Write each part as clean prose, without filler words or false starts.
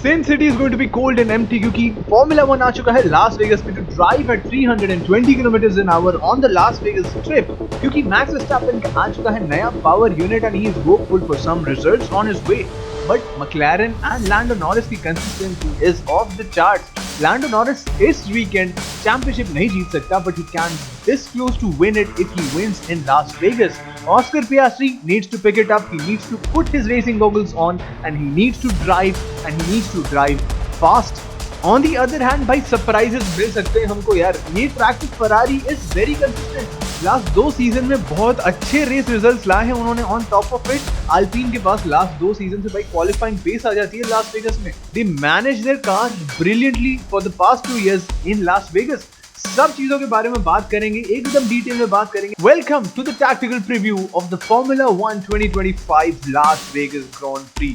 Sin City is going to be cold and empty क्योंकि Formula 1 आ चुका है Las Vegas में to drive at 320 kilometers an hour on the Las Vegas Strip क्योंकि Max Verstappen का आ चुका है नया power unit and he is hopeful for some results on his way. But McLaren and Lando Norris की consistency is off the charts. Lando Norris इस weekend championship नहीं जीत सकता but he can this close to win it if he wins in Las Vegas. Oscar Piastri needs to pick it up. He needs to put his racing goggles on and he needs to drive fast. On the other hand, भाई surprises मिल सकते हैं हमको यार. ये track पे Ferrari is very consistent. Last 2 season में बहुत अच्छे रेस रिजल्ट्स लाए हैं उन्होंने. ऑन टॉप ऑफ इट अल्पीन के पास लास्ट 2 सीजन से भाई क्वालिफाइंग पेस आ जाती है लास वेगस में. They manage there car brilliantly for the past 2 years in Las Vegas. सब चीजों के बारे में बात करेंगे, एकदम डिटेल में बात करेंगे. Welcome to the tactical preview of the formula 1 2025 Las Vegas Grand Prix.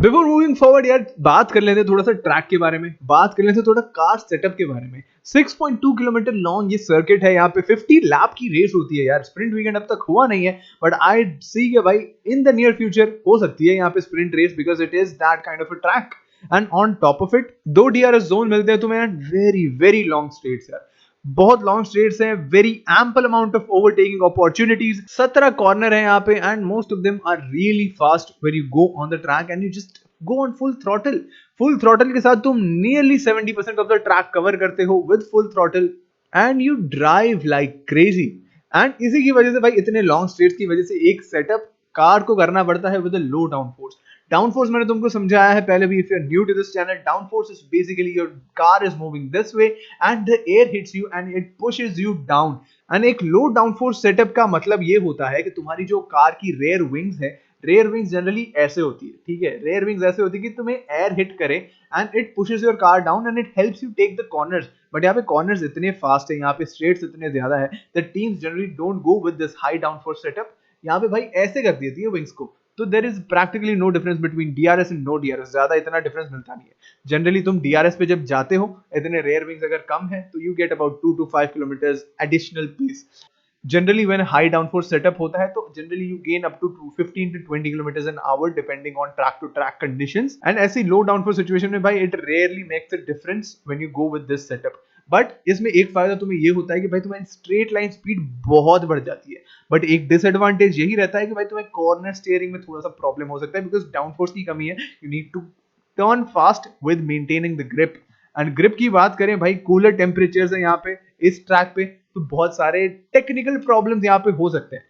Before moving forward यार बात कर लेते हैं थोड़ा सा ट्रैक के बारे में, बात कर लेते हैं थोड़ा कार सेटअप के बारे में. 6.2 किलोमीटर लॉन्ग ये सर्किट है. यहाँ पे 50 लैप की रेस होती है यार. स्प्रिंट वीकेंड अब तक हुआ नहीं है बट आई सी के भाई इन द नियर फ्यूचर हो सकती है यहाँ पे sprint race because it is that kind of a track. And on top of it 2 DRS zone मिलते हैं तुम्हें. वेरी वेरी लॉन्ग स्ट्रेट्स यार, बहुत लॉन्ग स्ट्रेट्स हैं. Very ample amount of overtaking opportunities. 17 corner है यहाँ पे and most of them are really fast when you go on the track and you just go on full throttle. Full throttle के साथ तुम nearly 70% of the track cover करते हो with full throttle and you drive like crazy. And इसी की वजह से भाई इतने लॉन्ग स्ट्रेट्स की वजह से एक सेटअप कार को करना पड़ता है with a low downforce. Downforce मैंने तुमको समझाया है पहले भी. If you are new to this channel, downforce is basically your car is moving this way and the air hits you and it pushes you down. And एक low downforce setup का मतलब ये होता है कि तुम्हारी जो कार की रेयर विंग्स है, रेयर विंग्स जनरली ऐसे होती है, ठीक है. रेयर विंग्स ऐसे होती है कि तुम्हें एयर हिट करे and it pushes your car down and it helps you take the corners. But यहाँ पे कॉर्नर्स इतने फास्ट है, यहाँ पे स्ट्रेट्स इतने ज्यादा है that teams generally don't go with this high downforce setup. यहाँ पे भाई ऐसे कर देती है विंग्स को. तो there is practically no difference between DRS and no DRS. ज्यादा इतना डिफरेंस मिलता नहीं है. जनरली तुम DRS पे जब जाते हो, इतने रेयर विंग्स अगर कम है तो you get about 2 to 5 kilometres additional pace. Generally when high downforce setup होता है तो generally you gain up to 15 to 20 kilometers an hour depending on track to track conditions. And ऐसी low downforce situation में भाई it rarely makes a difference when you go with this setup. But इसमें एक फायदा तुम्हें ये होता है कि भाई तुम्हारी स्ट्रेट लाइन स्पीड बहुत बढ़ जाती है. बट एक डिसएडवांटेज यही रहता है कि भाई तुम्हें कॉर्नर स्टीयरिंग में थोड़ा सा प्रॉब्लम हो सकता है बिकॉज डाउनफोर्स की कमी है. You need to turn fast with maintaining the grip. And grip की बात करें भाई, कूलर टेम्परेचर्स है यहाँ पे इस ट्रैक पे तो बहुत सारे टेक्निकल प्रॉब्लम्स यहाँ पे हो सकते हैं.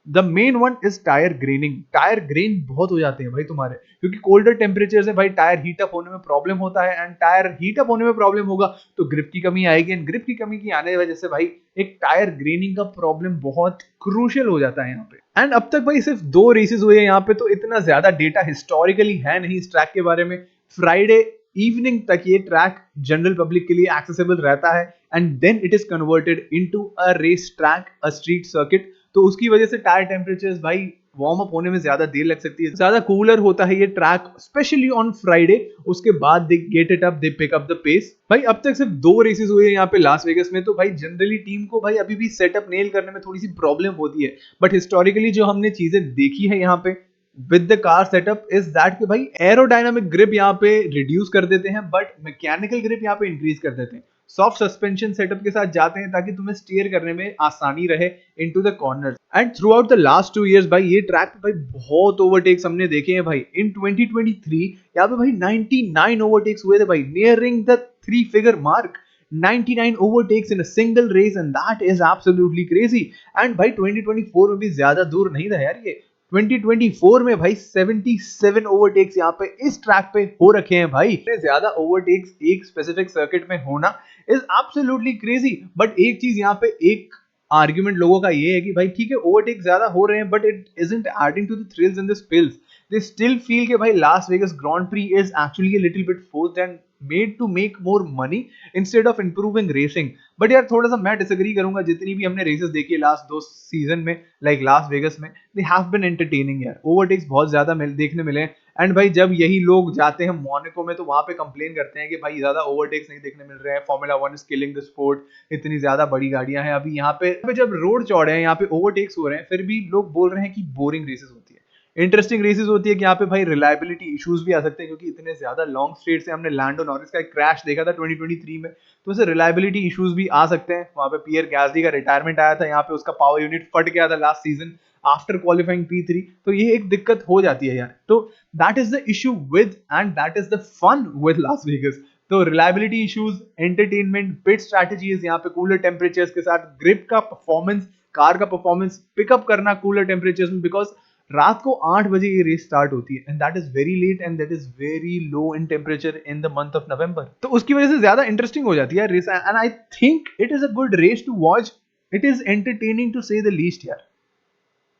The main one is tyre graining. Tyre grain बहुत हो जाते हैं भाई तुम्हारे क्योंकि कोल्डर टेम्परेचर है भाई. टायर हीट अप होने में प्रॉब्लम होता है एंड टायर हीट अप होने में प्रॉब्लम होगा तो ग्रिप की कमी आएगी. एंड ग्रिप की कमी की आने की वजह से भाई एक टायर ग्रेनिंग का प्रॉब्लम बहुत क्रूशियल हो जाता है यहाँ पे. एंड अब तक भाई सिर्फ 2 रेसेस हुए हैं यहाँ पे तो इतना ज्यादा डेटा हिस्टोरिकली है नहीं इस ट्रैक के बारे में. फ्राइडे इवनिंग तक ये ट्रैक जनरल पब्लिक के लिए एक्सेसिबल रहता है and then it is converted into a race track, a street circuit. तो उसकी वजह से टायर टेम्परेचर्स भाई वार्म अप होने में ज्यादा देर लग सकती है. ज्यादा कूलर होता है ये ट्रैक स्पेशली ऑन फ्राइडे. उसके बाद they get it up, they pick up the pace. भाई अब तक सिर्फ 2 रेसेस हुए हैं यहाँ पे लास वेगस में तो भाई जनरली टीम को भाई अभी भी सेटअप नेल करने में थोड़ी सी प्रॉब्लम होती है. बट हिस्टोरिकली जो हमने चीजें देखी है यहाँ पे with the car setup is that कि भाई एरोडायनामिक ग्रिप यहाँ पे रिड्यूस कर देते हैं बट मैकेनिकल ग्रिप यहाँ पे इंक्रीज कर देते हैं. सॉफ्ट सस्पेंशन सेटअप के साथ जाते हैं ताकि तुम्हें स्टीयर करने में आसानी रहे into the corners. And through out the last 2 years भाई ये ट्रैक पे भाई बहुत ओवरटेक्स हमने देखे हैं भाई. इन 2023 यहाँ पे भाई 99 ओवरटेक्स हुए थे भाई, nearing the 3 figure mark. 99 overtakes in a single race and that is absolutely crazy. And भाई 2024 में भी ज्यादा दूर नहीं था यार ये. 2024 में भाई 77 ओवरटेक्स यहाँ पे इस ट्रैक पे हो रखे हैं भाई. इतने ज्यादा ओवरटेक्स एक स्पेसिफिक सर्किट में होना इज एब्सोल्युटली क्रेजी. बट एक चीज यहाँ पे एक आर्ग्यूमेंट लोगों का ये है कि भाई ठीक है ओवरटेक ज्यादा हो रहे हैं but it isn't adding to the thrills and the spills. They still feel कि भाई Las Vegas Grand Prix is actually a little bit forced and made to make more money instead of improving racing. But यार थोड़ा सा मैं disagree करूंगा, जितनी भी हमने रेसेस देखी है लास्ट 2 सीजन में, लाइक लास वेगस में, दे हैव बीन एंटरटेनिंग यार। ओवरटेक्स बहुत ज्यादा देखने मिले हैं। एंड भाई जब यही लोग जाते हैं मोनाको में तो वहां पे कंप्लेन करते हैं कि भाई ज्यादा ओवरटेक्स नहीं देखने मिल रहे हैं, formula 1 is killing the sport, इतनी ज्यादा बड़ी गाड़ियां हैं। अभी यहाँ पे जब रोड चौड़े हैं, यहाँ पे ओवरटेक्स हो रहे हैं, फिर भी लोग बोल रहे हैं कि बोरिंग रेसेस होती है। इंटरेस्टिंग रेसेस होती है कि यहाँ पे भाई रिलायबिलिटी इश्यूज भी आ सकते हैं, क्योंकि इतने ज्यादा लॉन्ग स्ट्रेट से हमने लैंडो नॉरिस का एक क्रैश देखा था 2023 में, तो उसे रिलायबिलिटी इश्यूज भी आ सकते हैं। वहां पे पियर गैसली का रिटायरमेंट आया था, यहाँ पे उसका पावर यूनिट फट गया था last season after qualifying P3, तो ये एक दिक्कत हो जाती है यार। तो that is the issue with and that is the fun with Las Vegas. तो reliability issues, entertainment, pit strategies, यहाँ पे कूलर टेम्परेचर्स के साथ ग्रिप का परफॉर्मेंस, कार का परफॉर्मेंस पिकअप करना कूलर टेम्परेचर्स में, बिकॉज रात को 8 बजे ये रेस स्टार्ट होती है and that is very late and that is very low in temperature in the month of November. तो उसकी वजह से ज्यादा इंटरेस्टिंग हो जाती है race and I think it is a good race to watch. It is entertaining to say the least यार।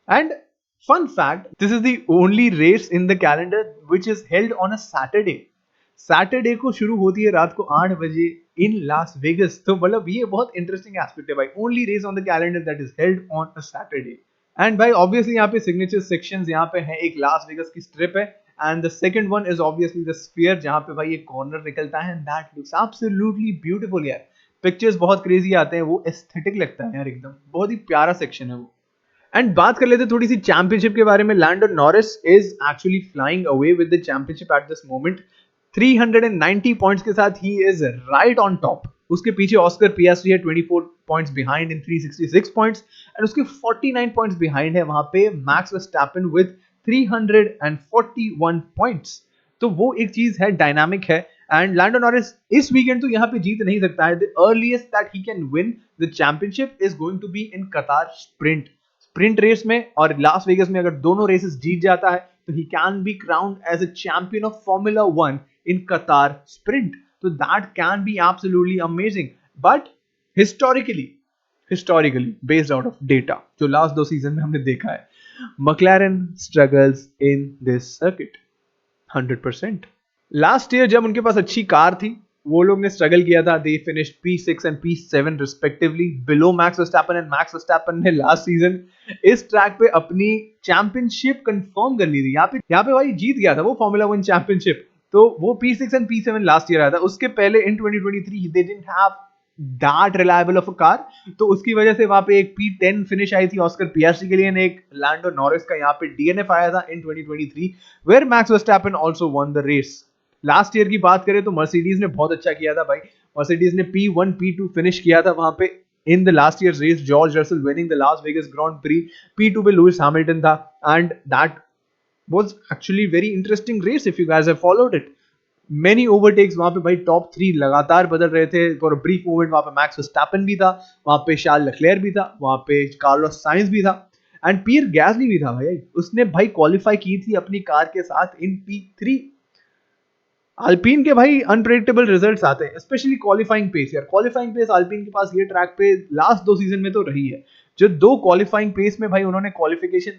And fun fact, this is the only race in the calendar which is held on a Saturday. Saturday को शुरू होती है रात को 8 बजे इन लास Vegas. तो मतलब ये बहुत इंटरेस्टिंग एस्पेक्ट है भाई, only race on the calendar that is held on a Saturday. And भाई ऑब्वियसली यहाँ पे सिग्नेचर सेक्शंस यहाँ पे है, एक लास वेगस की स्ट्रिप है and the second one is obviously the Sphere, जहाँ पे भाई एक कॉर्नर निकलता है and that looks absolutely beautiful यार। पिक्चर्स बहुत क्रेजी आते हैं, वो एस्थेटिक लगता है यार, एकदम बहुत ही प्यारा सेक्शन है वो। एंड बात कर लेते हैं थोड़ी सी चैंपियनशिप के बारे में। Lando Norris is actually flying away with the championship at this moment. 390 points के साथ ही इज राइट ऑन टॉप। उसके पीछे ऑस्कर पियास्ट्री है 24 points behind in 366 points and उसके 49 पॉइंट्स बिहाइंड है वहां पे मैक्स वर्स्टैपेन विद 341 पॉइंट्स। तो वो एक चीज है, डायनामिक है। एंड लैंडो नॉरिस इस वीकेंड तो यहाँ पे जीत नहीं सकता है। The earliest that he can win the championship is going to be in Qatar sprint race में, और लास वेगस में अगर दोनों रेसेस जीत जाता है तो he can be crowned as a champion of formula 1 in Qatar sprint. तो that can be absolutely amazing. But historically based out of data जो लास्ट 2 सीजन में हमने देखा है, McLaren struggles in this circuit 100%। Last year जब उनके पास अच्छी car थी, वो लोग ने स्ट्रगल किया था। They finished P6 and P7 respectively below max Verstappen, and max Verstappen ने लास्ट सीजन इस ट्रैक पे अपनी चैंपियनशिप कंफर्म कर ली थी। यहाँ पे भाई जीत गया था वो फॉर्मूला 1 चैंपियनशिप। तो वो P6 and P7 last year आया था। उसके पहले इन 2023 they didn't have that reliable of a car, तो उसकी वजह से वहां पे एक P10 फिनिश आई थी ऑस्कर पियास्ट्री के लिए, एक लैंडो नॉरिस का यहाँ पे DNF आया था in 2023 where Max Verstappen also won the race. Last year की बात करें तो मर्सिडीज ने बहुत अच्छा किया था भाई। मर्सिडीज ने P1 P2 फिनिश किया था वहां पे in the last year race. George Russell winning the Las Vegas Grand Prix, P2 पे लुइस हैमिल्टन था and that was actually very interesting race if you guys have followed it. Many overtakes वहां पे भाई, top 3 लगातार बदल रहे थे for a brief moment. वहां पे मैक्स वर्स्टैपेन भी था, वहां पे शार्ल लेक्लेयर भी था, वहां पे कार्लोस साइंस भी था एंड पियर गैसली भी था भाई। उसने भाई क्वालिफाई की थी अपनी कार के साथ इन P3। अल्पीन के भाई अनप्रेडिक्टेबल रिजल्ट्स आते हैं, स्पेशली क्वालिफाइंग पेस यार। क्वालिफाइंग पेस अल्पीन के पास ये ट्रैक पे लास्ट 2 सीजन में तो रही है। जो 2 क्वालिफाइंग पेस में भाई उन्होंने क्वालिफिकेशन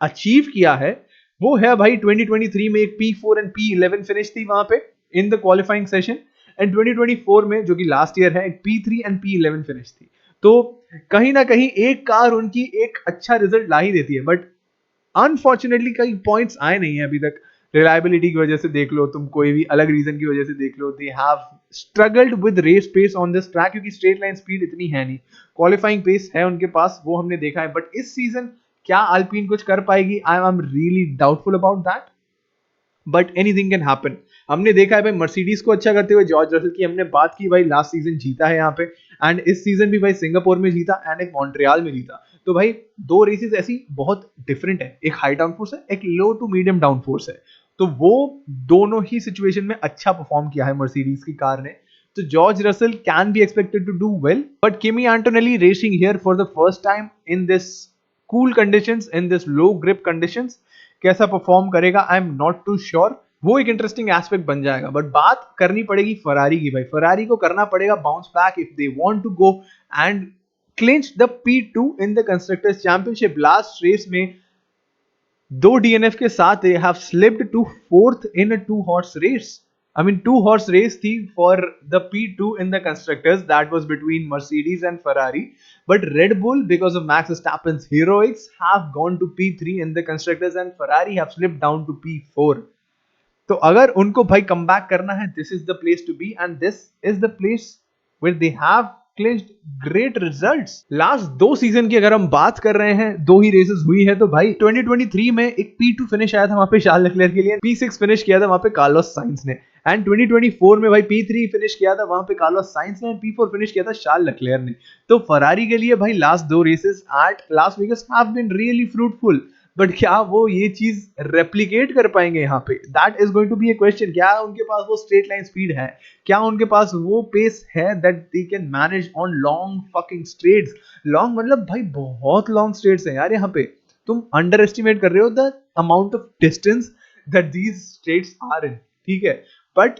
अचीव किया है, वो है भाई 2023 में एक P4 एंड P11 फिनिश थी वहां पे in the qualifying session, and 2024 में जो कि लास्ट ईयर है एक P3 एंड P11 फिनिश थी। तो कहीं ना कहीं एक कार उनकी एक अच्छा रिजल्ट ला ही देती है, बट अनफॉर्चुनेटली कई पॉइंट्स आए नहीं है अभी तक। रिलायबिलिटी की वजह से देख लो तुम, कोई भी अलग रीजन की वजह से देख लो, they have struggled with race pace on this track, क्योंकि स्ट्रेट लाइन स्पीड इतनी है नहीं। क्वालिफाइंग पेस है उनके पास, वो हमने देखा है, बट इस सीजन क्या अल्पीन कुछ कर पाएगी? I am really doubtful about that, but anything can happen. हमने देखा है भाई मर्सिडीज को अच्छा करते हुए, जॉर्ज रसल की हमने बात की भाई, लास्ट सीजन जीता है यहाँ पे, एंड इस सीजन भी भाई सिंगापुर में जीता एंड एक मॉन्ट्रियल में जीता। तो भाई 2 रेसेस ऐसी बहुत डिफरेंट है, एक हाई डाउनफोर्स है, एक लो टू मीडियम डाउनफोर्स है। तो वो दोनों ही सिचुएशन में अच्छा परफॉर्म किया है मर्सिडीज की कार ने। तो George Russell can be expected to do well, but Kimi Antonelli racing here for the first time in this cool conditions, in this low grip conditions, कैसा परफॉर्म करेगा I am not too sure. वो एक interesting aspect बन जाएगा। But बात करनी पड़ेगी Ferrari की भाई, फरारी को करना पड़ेगा bounce back if they want to go and clinch the P2 in the constructors championship. Last race में 2 DNF के साथ they have slipped to 4th in a 2 horse race। I mean, two horse race थी for the P2 in the constructors that was between Mercedes and Ferrari. But Red Bull, because of Max Verstappen's heroics, have gone to P3 in the constructors and Ferrari have slipped down to P4. तो अगर उनको भाई कम back करना है, this is the place to be and this is the place where they have clinched great results. Last 2 season की अगर हम बात कर रहे हैं, 2 ही रेसेस हुई है, तो भाई 2023 में एक P2 फिनिश आया था वहां पे शार्ल लेक्लेयर के लिए, P6 फिनिश किया था वहां पे कार्लोस साइंस ने, एंड 2024 में भाई P3 फिनिश किया था वहां पे कार्लोस साइंस ने, P4 फिनिश किया था शार्ल लेक्लेयर ने। तो फरारी के लिए भाई last 2 races at Las Vegas have been really fruitful, but क्या वो ये चीज रेप्लिकेट कर पाएंगे यहाँ पे? That is going to be a question. क्या उनके पास वो स्ट्रेट लाइन स्पीड है? क्या उनके पास वो पेस है that they can manage on long fucking straights? Long मतलब भाई बहुत लॉन्ग स्ट्रेट्स है यार यहाँ पे। तुम अंडर एस्टिमेट कर रहे हो the amount of distance that these straights are in, ठीक है। बट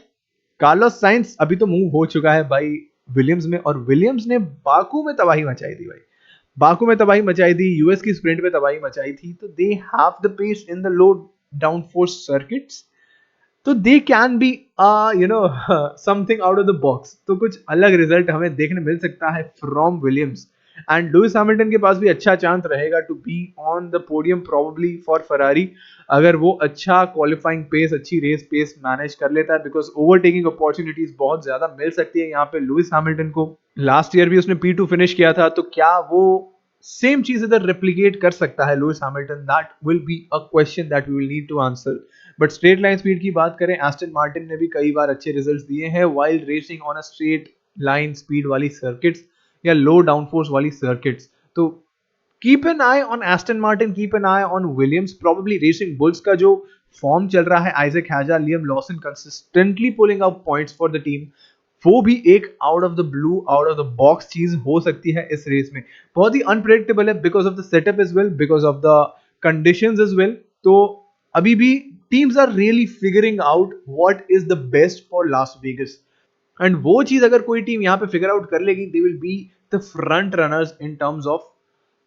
कार्लोस साइंस अभी तो मूव हो चुका है भाई विलियम्स में, और विलियम्स ने बाकू में तबाही मचाई थी भाई, बाकू में तबाही मचाई थी, यूएस की स्प्रिंट में तबाही मचाई थी। तो they have the pace in the low downforce circuits, तो they can be you know something out of the box. तो कुछ अलग रिजल्ट हमें देखने मिल सकता है from Williams, and Lewis Hamilton के पास भी अच्छा चांस रहेगा to be on the podium probably for Ferrari, अगर वो अच्छा क्वालिफाइंग पेस, अच्छी रेस पेस मैनेज कर लेता है, बिकॉज ओवरटेकिंग अपॉर्चुनिटीज बहुत ज्यादा मिल सकती है यहाँ पे लुइस हैमिल्टन को। लास्ट ईयर भी उसने P2 फिनिश किया था, तो क्या वो सेम चीज इधर रेप्लिकेट कर सकता है Lewis Hamilton? That will be a question that we will need to answer. But straight line speed की बात करें, एस्टन मार्टिन ने भी कई बार अच्छे रिजल्ट्स दिए हैं while racing on a straight line speed वाली सर्किट्स या लो डाउनफोर्स वाली सर्किट्स। तो keep an eye on Aston Martin, keep an eye on Williams, probably racing bulls का जो फॉर्म चल रहा है, Isack Hadjar, Liam Lawson consistently pulling up points for the team, वो भी एक out of the blue, out of the box चीज हो सकती है इस रेस में। बहुत ही अनप्रेडिक्टेबल है because of the setup as well, because of the conditions as well. तो अभी भी teams are really figuring out what is the best for Las Vegas, and वो चीज अगर कोई टीम यहाँ पे फिगर आउट कर लेगी, they will be the front runners in terms of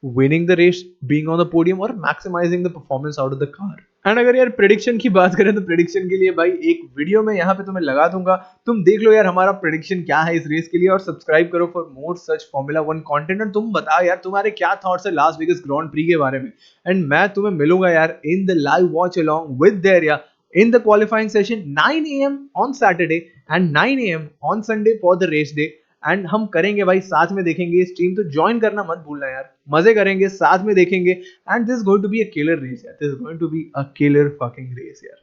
winning the race, being on the podium और maximizing the performance out of the car। And अगर यार प्रेडिक्शन की बात करें, तो प्रेडिक्शन के लिए भाई एक वीडियो में यहाँ पे तुम्हें लगा दूंगा, तुम देख लो यार हमारा प्रेडिक्शन क्या है इस रेस के लिए, और सब्सक्राइब करो for more such formula 1 content. And तुम बताओ यार तुम्हारे क्या थॉट्स है लास वेगास ग्रैंड प्री के बारे में, एंड मैं तुम्हें मिलूंगा यार in the live watch along with Dareya in the qualifying session 9 a.m. on Saturday and 9 a.m. on Sunday for the race day। And हम करेंगे भाई साथ में देखेंगे स्ट्रीम, तो ज्वाइन करना मत भूलना यार, मजे करेंगे साथ में देखेंगे, and this going to be a killer race यार, this going to be a killer fucking race यार।